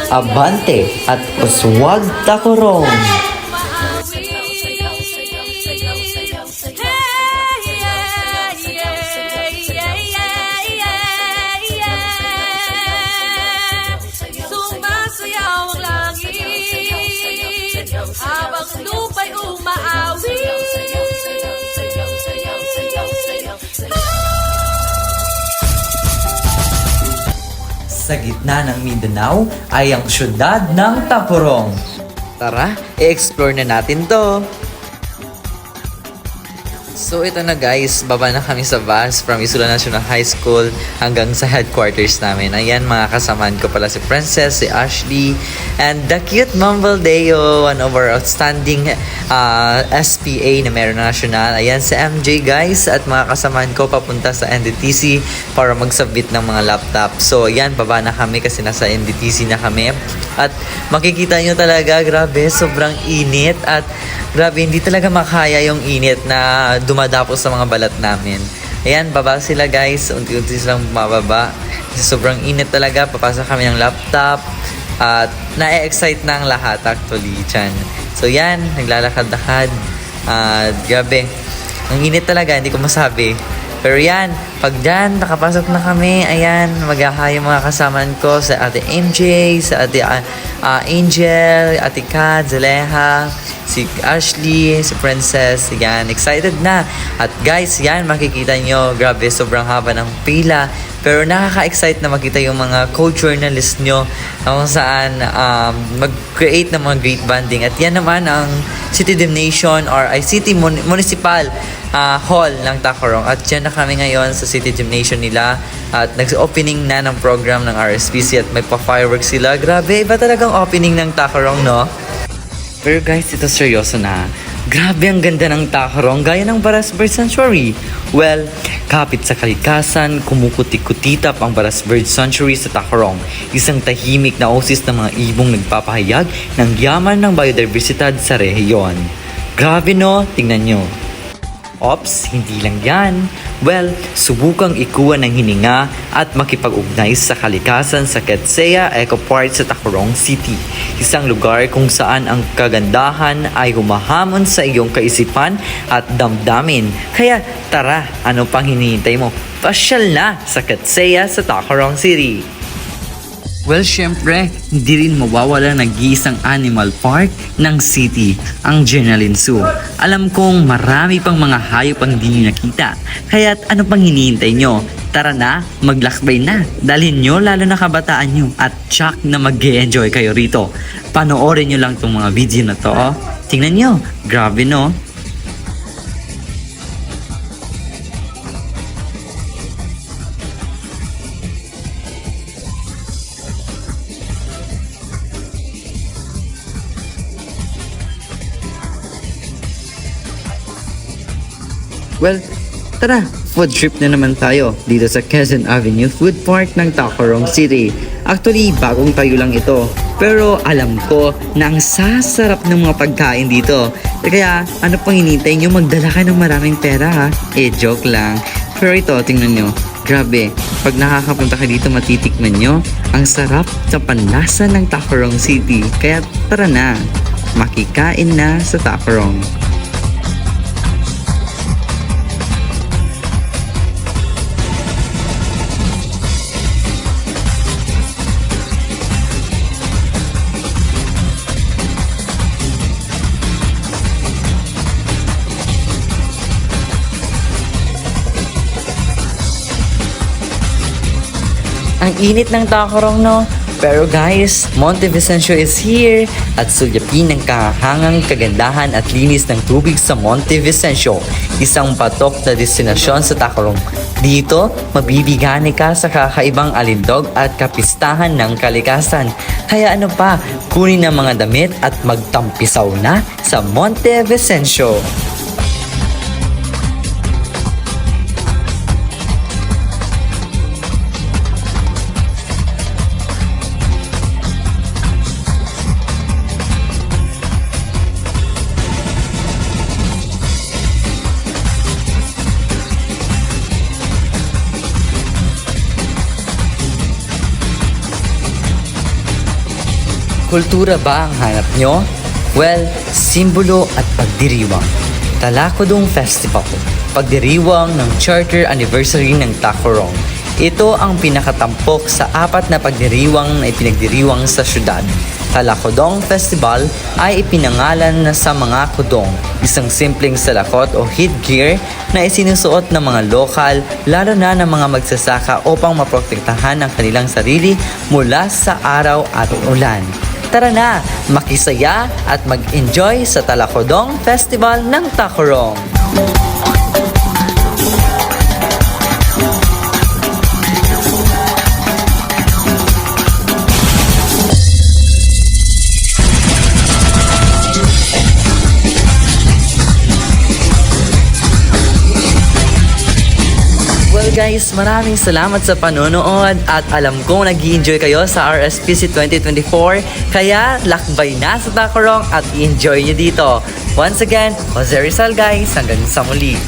Abante at uswag takurong. Sumasayaw ang langit habang lupa'y umaawi. Sa gitna ng Mindanao ay ang syudad ng Tacorong. Tara, i-explore na natin to! So ito na guys, baba na kami sa bus from Isula National High School hanggang sa headquarters namin. Ayan, mga kasamaan ko pala si Princess, si Ashley, and the cute Mumble Deo, one of our outstanding SPA na meron na national. Ayan, si MJ guys, at mga kasamaan ko papunta sa NDTC para mag-submit ng mga laptop. So ayan, baba na kami kasi nasa NDTC na kami. At makikita nyo talaga, grabe, sobrang init at grabe, hindi talaga makaya yung init na dumadapos sa mga balat namin. Ayan, baba sila guys. Unti-unti silang bumababa. Kasi sobrang init talaga. Papasok kami ng laptop. At na-excite na ang lahat actually dyan. So yan, naglalakad-lakad. Grabe. Ang init talaga, hindi ko masabi. Pero yan, pag dyan, nakapasok na kami, ayan, mag-ahay yung mga kasamaan ko sa ate MJ, sa ate Angel, ate Kat, Zaleha, si Ashley, si Princess, yan, excited na. At guys, yan, makikita nyo, grabe, sobrang haba ng pila. Pero nakaka-excite na makita yung mga co-journalist nyo kung saan mag-create ng mga great bonding. At yan naman ang City Gymnasium or City Municipal Hall ng Tacorong. At dyan na kami ngayon sa City Gymnasium nila. At nag-opening na ng program ng RSPC at may pa-fireworks sila. Grabe, iba talagang opening ng Tacorong, no? Pero guys, ito seryoso na. Grabe ang ganda ng Tacorong, gaya ng Baras Bird Sanctuary. Well, kapit sa kalikasan, kumukuti-kutitap ang Baras Bird Sanctuary sa Tacorong. Isang tahimik na oasis ng mga ibong nagpapahayag ng yaman ng biodiversity sa rehiyon. Grabe no, tingnan nyo. Ops, hindi lang yan. Well, subukang ikuha ng hininga at makipag-ugnay sa kalikasan sa Quetzea Eco Park sa Tacorong City. Isang lugar kung saan ang kagandahan ay humahamon sa iyong kaisipan at damdamin. Kaya tara, ano pang hinihintay mo? Pasyal na sa Quetzea sa Tacorong City. Well, syempre, hindi rin mawawala nag-iisang animal park ng city, ang Generalin Zoo. Alam kong marami pang mga hayop ang hindi nyo nakita. Kaya't ano pang hinihintay nyo? Tara na, maglakbay na. Dalhin nyo lalo na kabataan nyo at tsak na mag-e-enjoy kayo rito. Panoorin nyo lang tong mga video na to. Oh. Tingnan nyo, grabe no? Well, tara, food trip na naman tayo dito sa Quezon Avenue Food Park ng Tacorong City. Actually, bagong tayo lang ito. Pero alam ko na ang sasarap ng mga pagkain dito. Kaya ano pang hinintay nyo, magdala ka ng maraming pera ha? Joke lang. Pero ito, tingnan nyo. Grabe, pag nakakapunta ka dito matitikman nyo ang sarap sa panlasa ng Tacorong City. Kaya tara na, makikain na sa Tacorong. Ang init ng Tacorong no? Pero guys, Monte Vicencio is here at sulyapin ng kahangang kagandahan at linis ng tubig sa Monte Vicencio. Isang patok na destinasyon sa Tacorong. Dito, mabibigani ka sa kakaibang alindog at kapistahan ng kalikasan. Kaya ano pa, kunin ang mga damit at magtampisaw na sa Monte Vicencio. Kultura ba ang hanap nyo? Well, simbolo at pagdiriwang. Talakudong Festival, pagdiriwang ng Charter Anniversary ng Tacurong. Ito ang pinakatampok sa 4 na pagdiriwang na ipinagdiriwang sa syudad. Talakudong Festival ay ipinangalan na sa mga kudong, isang simpleng salakot o headgear na isinusuot ng mga lokal, lalo na ng mga magsasaka upang maprotektahan ang kanilang sarili mula sa araw at ulan. Tara na, makisaya at mag-enjoy sa Talakudong Festival ng Tacurong. Well guys, maraming salamat sa panonood at alam kong nag-i-enjoy kayo sa RSPC 2024 kaya lakbay na sa Tacurong at i-enjoy nyo dito. Once again, Jose Rizal guys, hanggang sa muli.